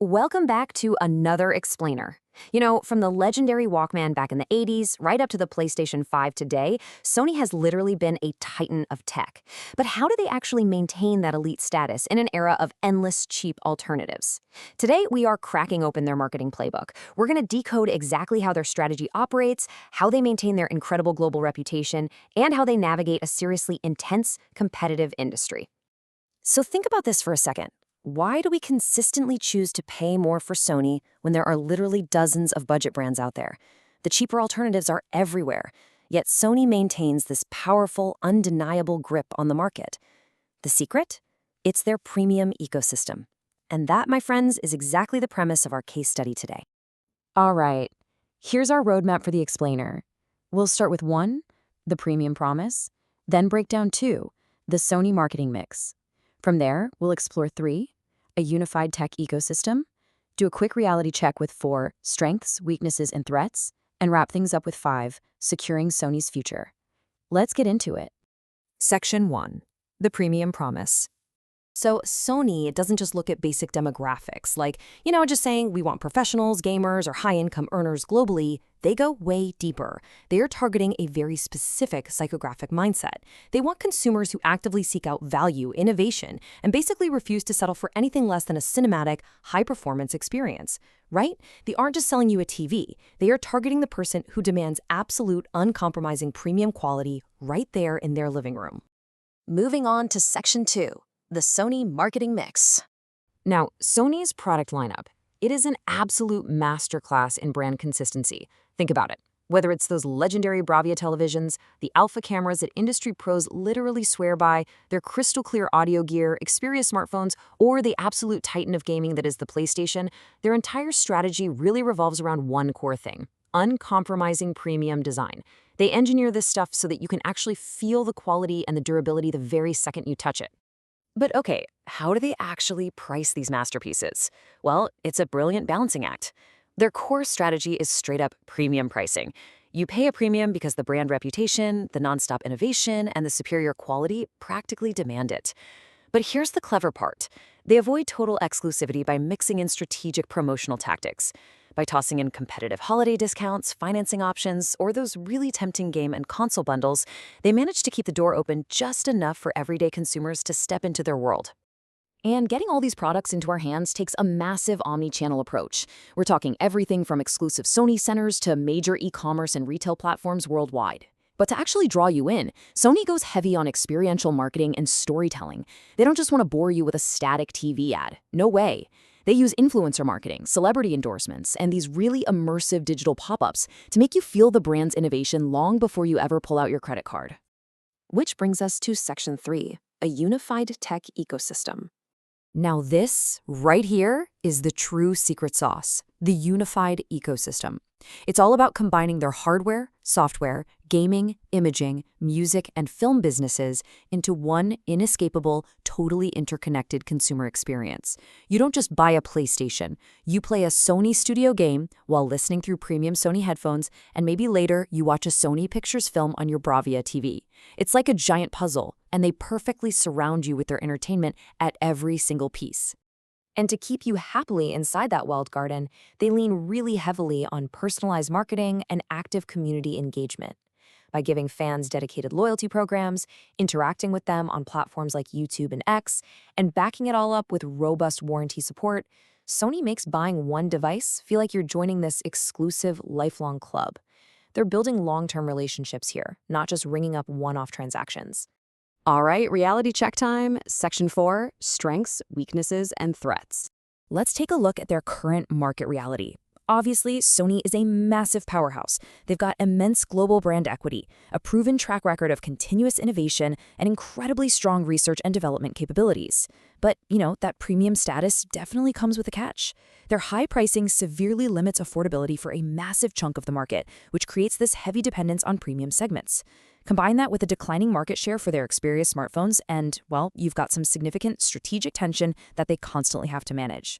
Welcome back to another explainer. From the legendary Walkman back in the 80s, right up to the PlayStation 5 today, Sony has literally been a titan of tech. But how do they actually maintain that elite status in an era of endless cheap alternatives? Today, we are cracking open their marketing playbook. We're going to decode exactly how their strategy operates, how they maintain their incredible global reputation, and how they navigate a seriously intense, competitive industry. So think about this for a second. Why do we consistently choose to pay more for Sony when there are literally dozens of budget brands out there? The cheaper alternatives are everywhere, yet Sony maintains this powerful, undeniable grip on the market. The secret? It's their premium ecosystem. And that, my friends, is exactly the premise of our case study today. All right, here's our roadmap for the explainer. We'll start with 1, the premium promise, then break down 2, the Sony marketing mix. From there, we'll explore 3, a unified tech ecosystem, do a quick reality check with 4, strengths, weaknesses, and threats, and wrap things up with 5, securing Sony's future. Let's get into it. Section 1, the premium promise. So Sony doesn't just look at basic demographics, like, just saying we want professionals, gamers, or high-income earners globally. They go way deeper. They are targeting a very specific psychographic mindset. They want consumers who actively seek out value, innovation, and basically refuse to settle for anything less than a cinematic, high-performance experience, right? They aren't just selling you a TV. They are targeting the person who demands absolute, uncompromising premium quality right there in their living room. Moving on to Section 2. The Sony marketing mix. Now, Sony's product lineup, it is an absolute masterclass in brand consistency. Think about it. Whether it's those legendary Bravia televisions, the alpha cameras that industry pros literally swear by, their crystal clear audio gear, Xperia smartphones, or the absolute titan of gaming that is the PlayStation, their entire strategy really revolves around one core thing: uncompromising premium design. They engineer this stuff so that you can actually feel the quality and the durability the very second you touch it. But okay, how do they actually price these masterpieces? Well, it's a brilliant balancing act. Their core strategy is straight-up premium pricing. You pay a premium because the brand reputation, the nonstop innovation, and the superior quality practically demand it. But here's the clever part. They avoid total exclusivity by mixing in strategic promotional tactics. By tossing in competitive holiday discounts, financing options, or those really tempting game and console bundles, they manage to keep the door open just enough for everyday consumers to step into their world. And getting all these products into our hands takes a massive omni-channel approach. We're talking everything from exclusive Sony centers to major e-commerce and retail platforms worldwide. But to actually draw you in, Sony goes heavy on experiential marketing and storytelling. They don't just want to bore you with a static TV ad. No way. They use influencer marketing, celebrity endorsements, and these really immersive digital pop-ups to make you feel the brand's innovation long before you ever pull out your credit card. Which brings us to Section 3, a unified tech ecosystem. Now this, right here, is the true secret sauce, the unified ecosystem. It's all about combining their hardware, software, gaming, imaging, music, and film businesses into one inescapable, totally interconnected consumer experience. You don't just buy a PlayStation. You play a Sony studio game while listening through premium Sony headphones, and maybe later you watch a Sony Pictures film on your Bravia TV. It's like a giant puzzle, and they perfectly surround you with their entertainment at every single piece. And to keep you happily inside that walled garden, they lean really heavily on personalized marketing and active community engagement. By giving fans dedicated loyalty programs, interacting with them on platforms like YouTube and X, and backing it all up with robust warranty support, Sony makes buying one device feel like you're joining this exclusive, lifelong club. They're building long-term relationships here, not just ringing up one-off transactions. All right, reality check time. Section 4, strengths, weaknesses, and threats. Let's take a look at their current market reality. Obviously, Sony is a massive powerhouse. They've got immense global brand equity, a proven track record of continuous innovation, and incredibly strong research and development capabilities. But, that premium status definitely comes with a catch. Their high pricing severely limits affordability for a massive chunk of the market, which creates this heavy dependence on premium segments. Combine that with a declining market share for their Xperia smartphones, and, well, you've got some significant strategic tension that they constantly have to manage.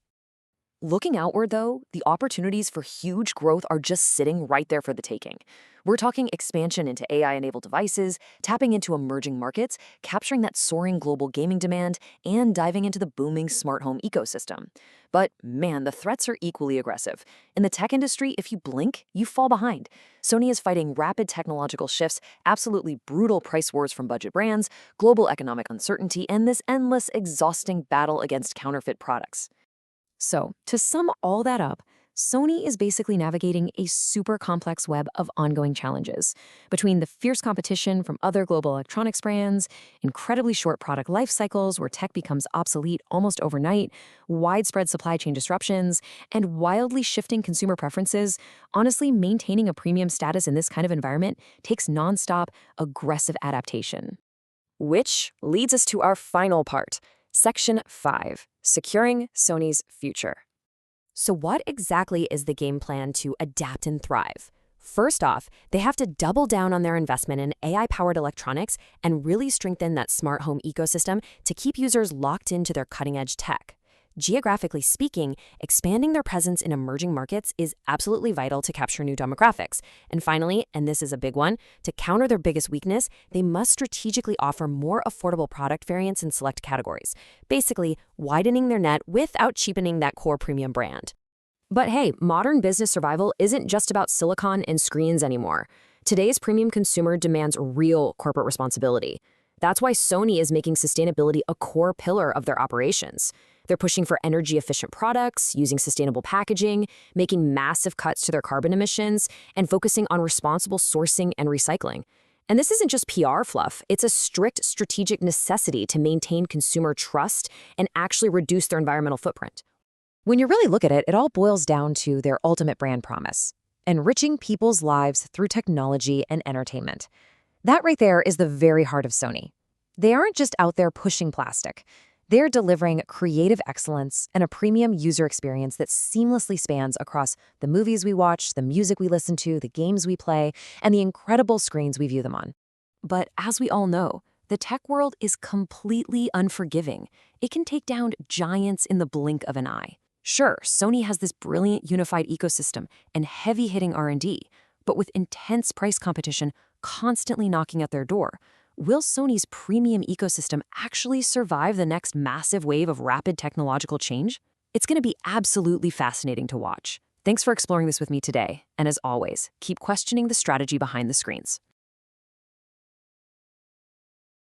Looking outward, though, the opportunities for huge growth are just sitting right there for the taking. We're talking expansion into AI-enabled devices, tapping into emerging markets, capturing that soaring global gaming demand, and diving into the booming smart home ecosystem. But man, the threats are equally aggressive. In the tech industry, if you blink, you fall behind. Sony is fighting rapid technological shifts, absolutely brutal price wars from budget brands, global economic uncertainty, and this endless, exhausting battle against counterfeit products. So, to sum all that up, Sony is basically navigating a super complex web of ongoing challenges. Between the fierce competition from other global electronics brands, incredibly short product life cycles where tech becomes obsolete almost overnight, widespread supply chain disruptions, and wildly shifting consumer preferences, honestly, maintaining a premium status in this kind of environment takes nonstop, aggressive adaptation. Which leads us to our final part, Section 5, Securing Sony's Future. So what exactly is the game plan to adapt and thrive? First off, they have to double down on their investment in AI-powered electronics and really strengthen that smart home ecosystem to keep users locked into their cutting-edge tech. Geographically speaking, expanding their presence in emerging markets is absolutely vital to capture new demographics. And finally, and this is a big one, to counter their biggest weakness, they must strategically offer more affordable product variants in select categories, basically widening their net without cheapening that core premium brand. But hey, modern business survival isn't just about silicon and screens anymore. Today's premium consumer demands real corporate responsibility. That's why Sony is making sustainability a core pillar of their operations. They're pushing for energy-efficient products, using sustainable packaging, making massive cuts to their carbon emissions, and focusing on responsible sourcing and recycling. And this isn't just PR fluff, it's a strict strategic necessity to maintain consumer trust and actually reduce their environmental footprint. When you really look at it, it all boils down to their ultimate brand promise: enriching people's lives through technology and entertainment. That right there is the very heart of Sony. They aren't just out there pushing plastic. They're delivering creative excellence and a premium user experience that seamlessly spans across the movies we watch, the music we listen to, the games we play, and the incredible screens we view them on. But as we all know, the tech world is completely unforgiving. It can take down giants in the blink of an eye. Sure, Sony has this brilliant unified ecosystem and heavy-hitting R&D, but with intense price competition constantly knocking at their door, will Sony's premium ecosystem actually survive the next massive wave of rapid technological change? It's going to be absolutely fascinating to watch. Thanks for exploring this with me today, and as always, keep questioning the strategy behind the screens.